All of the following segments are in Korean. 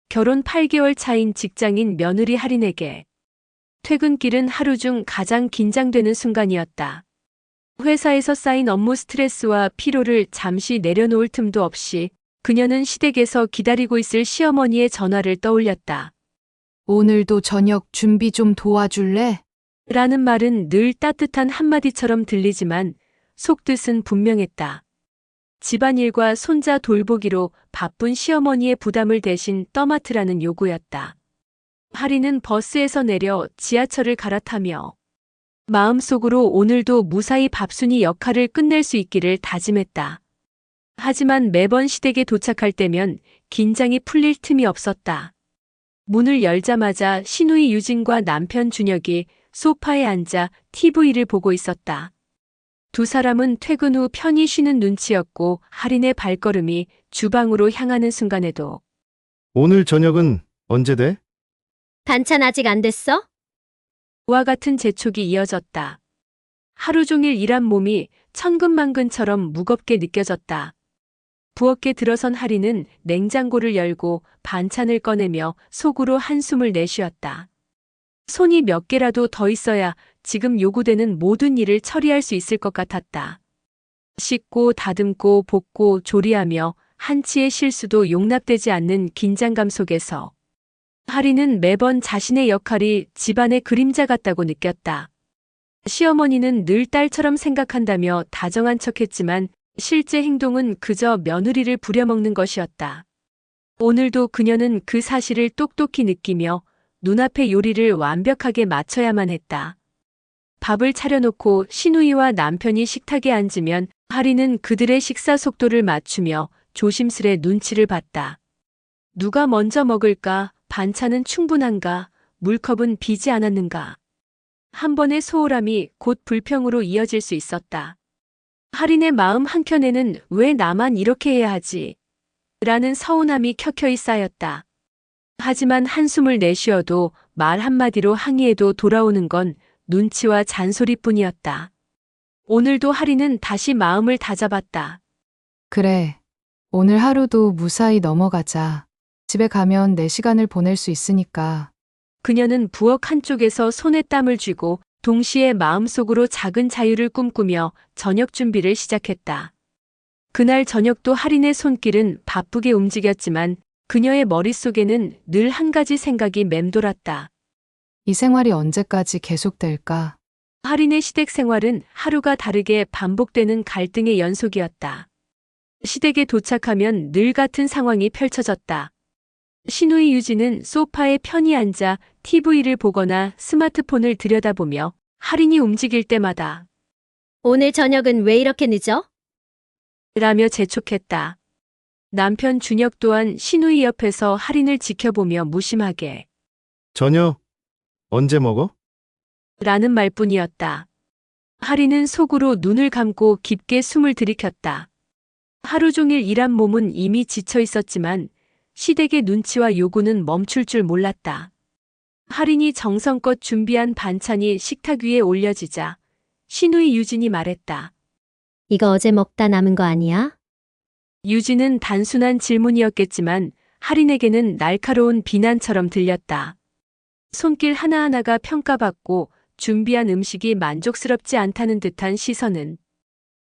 결혼 8개월 차인 직장인 며느리 할인에게 퇴근길은 하루 중 가장 긴장되는 순간이었다. 회사에서 쌓인 업무 스트레스와 피로를 잠시 내려놓을 틈도 없이 그녀는 시댁에서 기다리고 있을 시어머니의 전화를 떠올렸다. 오늘도 저녁 준비 좀 도와줄래? 라는 말은 늘 따뜻한 한마디처럼 들리지만 속뜻은 분명했다. 집안일과 손자 돌보기로 바쁜 시어머니의 부담을 대신 떠맡으라는 요구였다. 할인은 버스에서 내려 지하철을 갈아타며 마음속으로 오늘도 무사히 밥순이 역할을 끝낼 수 있기를 다짐했다. 하지만 매번 시댁에 도착할 때면 긴장이 풀릴 틈이 없었다. 문을 열자마자 시누이 유진과 남편 준혁이 소파에 앉아 TV를 보고 있었다. 두 사람은 퇴근 후 편히 쉬는 눈치였고 할인의 발걸음이 주방으로 향하는 순간에도 오늘 저녁은 언제 돼? 반찬 아직 안 됐어? 와 같은 재촉이 이어졌다. 하루 종일 일한 몸이 천근만근처럼 무겁게 느껴졌다. 부엌에 들어선 할인은 냉장고를 열고 반찬을 꺼내며 속으로 한숨을 내쉬었다. 손이 몇 개라도 더 있어야 지금 요구되는 모든 일을 처리할 수 있을 것 같았다. 씻고 다듬고 볶고 조리하며 한치의 실수도 용납되지 않는 긴장감 속에서 할인은 매번 자신의 역할이 집안의 그림자 같다고 느꼈다. 시어머니는 늘 딸처럼 생각한다며 다정한 척했지만 실제 행동은 그저 며느리를 부려먹는 것이었다. 오늘도 그녀는 그 사실을 똑똑히 느끼며 눈앞의 요리를 완벽하게 맞춰야만 했다. 밥을 차려놓고 시누이와 남편이 식탁에 앉으면 할인은 그들의 식사 속도를 맞추며 조심스레 눈치를 봤다. 누가 먼저 먹을까? 반찬은 충분한가? 물컵은 비지 않았는가? 한 번의 소홀함이 곧 불평으로 이어질 수 있었다. 할인의 마음 한켠에는 왜 나만 이렇게 해야 하지? 라는 서운함이 켜켜이 쌓였다. 하지만 한숨을 내쉬어도 말 한마디로 항의해도 돌아오는 건 눈치와 잔소리뿐이었다. 오늘도 할인은 다시 마음을 다잡았다. 그래. 오늘 하루도 무사히 넘어가자. 집에 가면 내 시간을 보낼 수 있으니까. 그녀는 부엌 한쪽에서 손에 땀을 쥐고 동시에 마음속으로 작은 자유를 꿈꾸며 저녁 준비를 시작했다. 그날 저녁도 할인의 손길은 바쁘게 움직였지만 그녀의 머릿속에는 늘 한 가지 생각이 맴돌았다. 이 생활이 언제까지 계속될까? 할인의 시댁 생활은 하루가 다르게 반복되는 갈등의 연속이었다. 시댁에 도착하면 늘 같은 상황이 펼쳐졌다. 시누이 유진은 소파에 편히 앉아 TV를 보거나 스마트폰을 들여다보며 할인이 움직일 때마다 오늘 저녁은 왜 이렇게 늦어? 라며 재촉했다. 남편 준혁 또한 시누이 옆에서 할인을 지켜보며 무심하게 저녁 언제 먹어? 라는 말뿐이었다. 할인은 속으로 눈을 감고 깊게 숨을 들이켰다. 하루 종일 일한 몸은 이미 지쳐 있었지만 시댁의 눈치와 요구는 멈출 줄 몰랐다. 할인이 정성껏 준비한 반찬이 식탁 위에 올려지자 시누이 유진이 말했다. 이거 어제 먹다 남은 거 아니야? 유진은 단순한 질문이었겠지만 할인에게는 날카로운 비난처럼 들렸다. 손길 하나하나가 평가받고 준비한 음식이 만족스럽지 않다는 듯한 시선은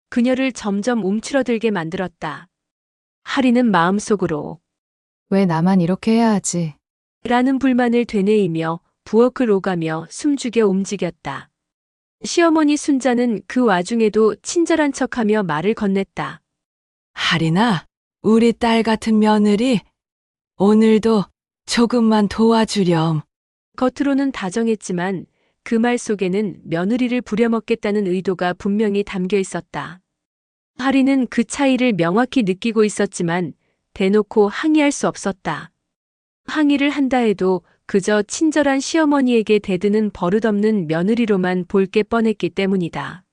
그녀를 점점 움츠러들게 만들었다. 할인은 마음속으로 왜 나만 이렇게 해야 하지? 라는 불만을 되뇌이며 부엌을 오가며 숨죽여 움직였다. 시어머니 순자는 그 와중에도 친절한 척하며 말을 건넸다. 할인아, 우리 딸 같은 며느리, 오늘도 조금만 도와주렴. 겉으로는 다정했지만 그 말 속에는 며느리를 부려먹겠다는 의도가 분명히 담겨 있었다. 할인은 그 차이를 명확히 느끼고 있었지만 대놓고 항의할 수 없었다. 항의를 한다 해도 그저 친절한 시어머니에게 대드는 버릇없는 며느리로만 볼 게 뻔했기 때문이다.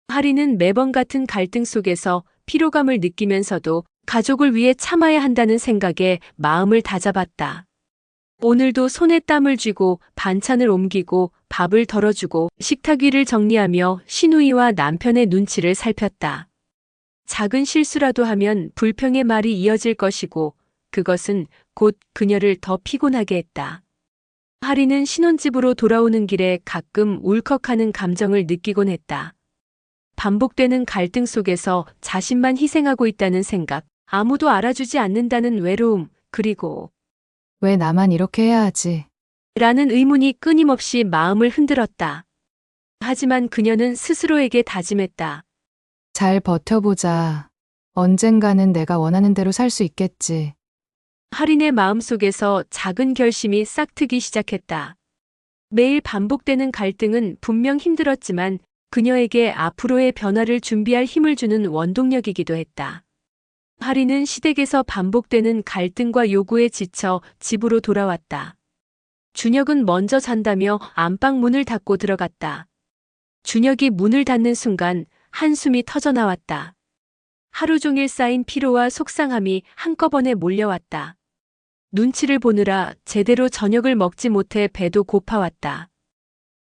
할인은 매번 같은 갈등 속에서 피로감을 느끼면서도 가족을 위해 참아야 한다는 생각에 마음을 다잡았다. 오늘도 손에 땀을 쥐고 반찬을 옮기고 밥을 덜어주고 식탁 위를 정리하며 시누이와 남편의 눈치를 살폈다. 작은 실수라도 하면 불평의 말이 이어질 것이고 그것은 곧 그녀를 더 피곤하게 했다. 하리는 신혼집으로 돌아오는 길에 가끔 울컥하는 감정을 느끼곤 했다. 반복되는 갈등 속에서 자신만 희생하고 있다는 생각, 아무도 알아주지 않는다는 외로움, 그리고 왜 나만 이렇게 해야 하지? 라는 의문이 끊임없이 마음을 흔들었다. 하지만 그녀는 스스로에게 다짐했다. 잘 버텨보자. 언젠가는 내가 원하는 대로 살 수 있겠지. 할인의 마음속에서 작은 결심이 싹트기 시작했다. 매일 반복되는 갈등은 분명 힘들었지만 그녀에게 앞으로의 변화를 준비할 힘을 주는 원동력이기도 했다. 할인은 시댁에서 반복되는 갈등과 요구에 지쳐 집으로 돌아왔다. 준혁은 먼저 잔다며 안방 문을 닫고 들어갔다. 준혁이 문을 닫는 순간 한숨이 터져나왔다. 하루 종일 쌓인 피로와 속상함이 한꺼번에 몰려왔다. 눈치를 보느라 제대로 저녁을 먹지 못해 배도 고파왔다.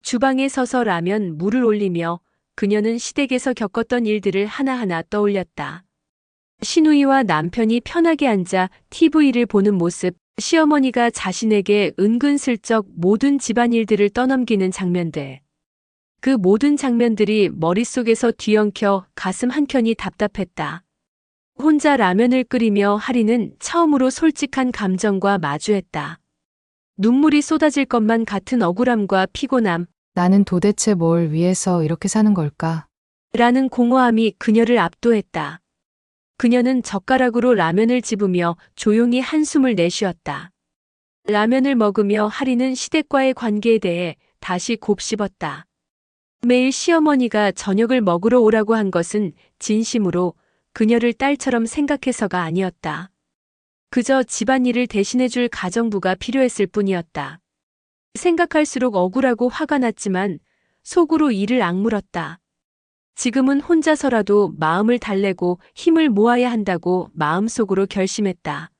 주방에 서서 라면 물을 올리며 그녀는 시댁에서 겪었던 일들을 하나하나 떠올렸다. 신우이와 남편이 편하게 앉아 TV를 보는 모습, 시어머니가 자신에게 은근슬쩍 모든 집안일들을 떠넘기는 장면들. 그 모든 장면들이 머릿속에서 뒤엉켜 가슴 한켠이 답답했다. 혼자 라면을 끓이며 하리는 처음으로 솔직한 감정과 마주했다. 눈물이 쏟아질 것만 같은 억울함과 피곤함, 나는 도대체 뭘 위해서 이렇게 사는 걸까? 라는 공허함이 그녀를 압도했다. 그녀는 젓가락으로 라면을 집으며 조용히 한숨을 내쉬었다. 라면을 먹으며 하리는 시댁과의 관계에 대해 다시 곱씹었다. 매일 시어머니가 저녁을 먹으러 오라고 한 것은 진심으로 그녀를 딸처럼 생각해서가 아니었다. 그저 집안일을 대신해줄 가정부가 필요했을 뿐이었다. 생각할수록 억울하고 화가 났지만 속으로 이를 악물었다. 지금은 혼자서라도 마음을 달래고 힘을 모아야 한다고 마음속으로 결심했다.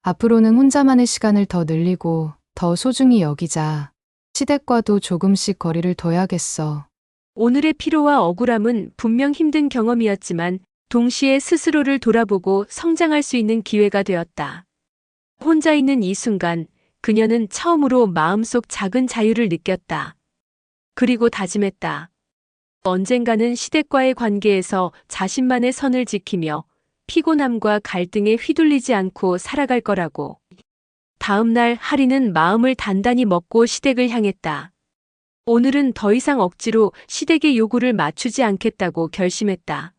앞으로는 혼자만의 시간을 더 늘리고 더 소중히 여기자. 시댁과도 조금씩 거리를 둬야겠어. 오늘의 피로와 억울함은 분명 힘든 경험이었지만 동시에 스스로를 돌아보고 성장할 수 있는 기회가 되었다. 혼자 있는 이 순간 그녀는 처음으로 마음속 작은 자유를 느꼈다. 그리고 다짐했다. 언젠가는 시댁과의 관계에서 자신만의 선을 지키며 피곤함과 갈등에 휘둘리지 않고 살아갈 거라고. 다음 날 하리는 마음을 단단히 먹고 시댁을 향했다. 오늘은 더 이상 억지로 시댁의 요구를 맞추지 않겠다고 결심했다.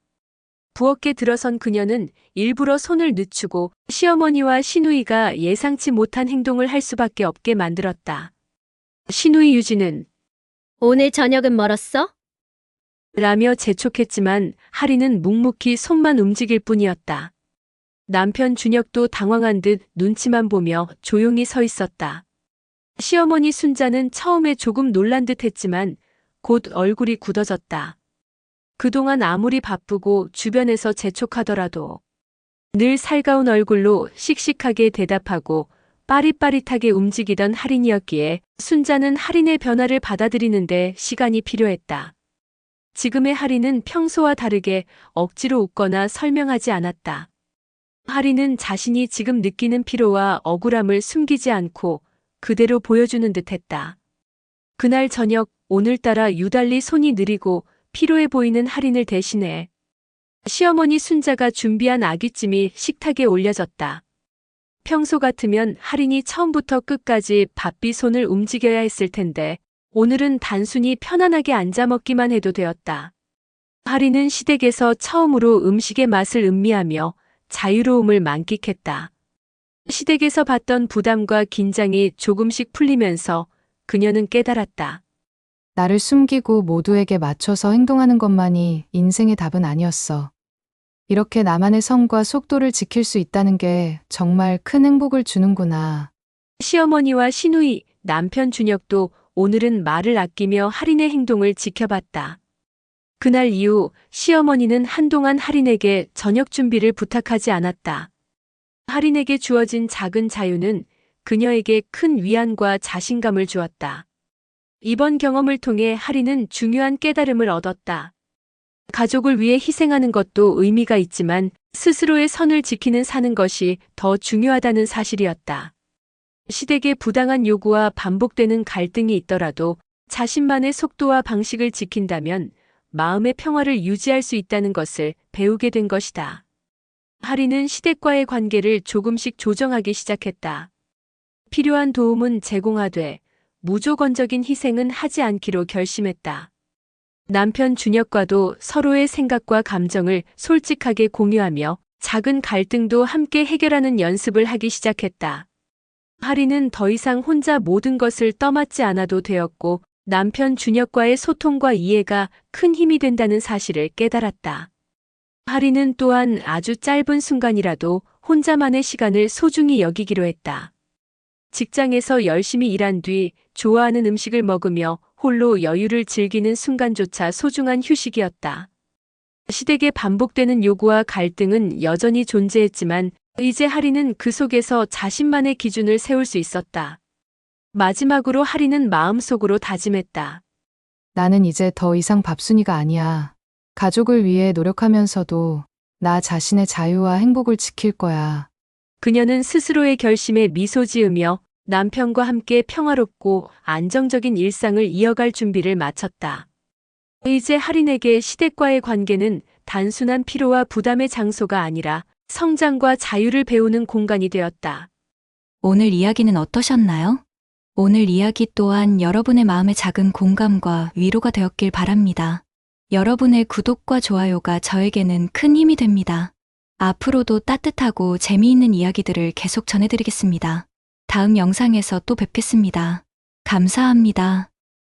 부엌에 들어선 그녀는 일부러 손을 늦추고 시어머니와 시누이가 예상치 못한 행동을 할 수밖에 없게 만들었다. 시누이 유진은 오늘 저녁은 멀었어? 라며 재촉했지만 하리는 묵묵히 손만 움직일 뿐이었다. 남편 준혁도 당황한 듯 눈치만 보며 조용히 서 있었다. 시어머니 순자는 처음에 조금 놀란 듯 했지만 곧 얼굴이 굳어졌다. 그동안 아무리 바쁘고 주변에서 재촉하더라도 늘 살가운 얼굴로 씩씩하게 대답하고 빠릿빠릿하게 움직이던 할인이었기에 순자는 할인의 변화를 받아들이는데 시간이 필요했다. 지금의 할인은 평소와 다르게 억지로 웃거나 설명하지 않았다. 할인은 자신이 지금 느끼는 피로와 억울함을 숨기지 않고 그대로 보여주는 듯했다. 그날 저녁 오늘따라 유달리 손이 느리고 피로해 보이는 할인을 대신해 시어머니 순자가 준비한 아귀찜이 식탁에 올려졌다. 평소 같으면 할인이 처음부터 끝까지 바삐 손을 움직여야 했을 텐데 오늘은 단순히 편안하게 앉아 먹기만 해도 되었다. 할인은 시댁에서 처음으로 음식의 맛을 음미하며 자유로움을 만끽했다. 시댁에서 받던 부담과 긴장이 조금씩 풀리면서 그녀는 깨달았다. 나를 숨기고 모두에게 맞춰서 행동하는 것만이 인생의 답은 아니었어. 이렇게 나만의 성과 속도를 지킬 수 있다는 게 정말 큰 행복을 주는구나. 시어머니와 시누이, 남편 준혁도 오늘은 말을 아끼며 할인의 행동을 지켜봤다. 그날 이후 시어머니는 한동안 할인에게 저녁 준비를 부탁하지 않았다. 할인에게 주어진 작은 자유는 그녀에게 큰 위안과 자신감을 주었다. 이번 경험을 통해 할인은 중요한 깨달음을 얻었다. 가족을 위해 희생하는 것도 의미가 있지만 스스로의 선을 지키는 사는 것이 더 중요하다는 사실이었다. 시댁의 부당한 요구와 반복되는 갈등이 있더라도 자신만의 속도와 방식을 지킨다면 마음의 평화를 유지할 수 있다는 것을 배우게 된 것이다. 하리는 시댁과의 관계를 조금씩 조정하기 시작했다. 필요한 도움은 제공하되 무조건적인 희생은 하지 않기로 결심했다. 남편 준혁과도 서로의 생각과 감정을 솔직하게 공유하며 작은 갈등도 함께 해결하는 연습을 하기 시작했다. 하리는 더 이상 혼자 모든 것을 떠맡지 않아도 되었고 남편 준혁과의 소통과 이해가 큰 힘이 된다는 사실을 깨달았다. 하리는 또한 아주 짧은 순간이라도 혼자만의 시간을 소중히 여기기로 했다. 직장에서 열심히 일한 뒤 좋아하는 음식을 먹으며 홀로 여유를 즐기는 순간조차 소중한 휴식이었다. 시댁의 반복되는 요구와 갈등은 여전히 존재했지만 이제 하리는 그 속에서 자신만의 기준을 세울 수 있었다. 마지막으로 하리는 마음속으로 다짐했다. 나는 이제 더 이상 밥순이가 아니야. 가족을 위해 노력하면서도 나 자신의 자유와 행복을 지킬 거야. 그녀는 스스로의 결심에 미소 지으며 남편과 함께 평화롭고 안정적인 일상을 이어갈 준비를 마쳤다. 이제 하린에게 시댁과의 관계는 단순한 피로와 부담의 장소가 아니라 성장과 자유를 배우는 공간이 되었다. 오늘 이야기는 어떠셨나요? 오늘 이야기 또한 여러분의 마음의 작은 공감과 위로가 되었길 바랍니다. 여러분의 구독과 좋아요가 저에게는 큰 힘이 됩니다. 앞으로도 따뜻하고 재미있는 이야기들을 계속 전해드리겠습니다. 다음 영상에서 또 뵙겠습니다. 감사합니다.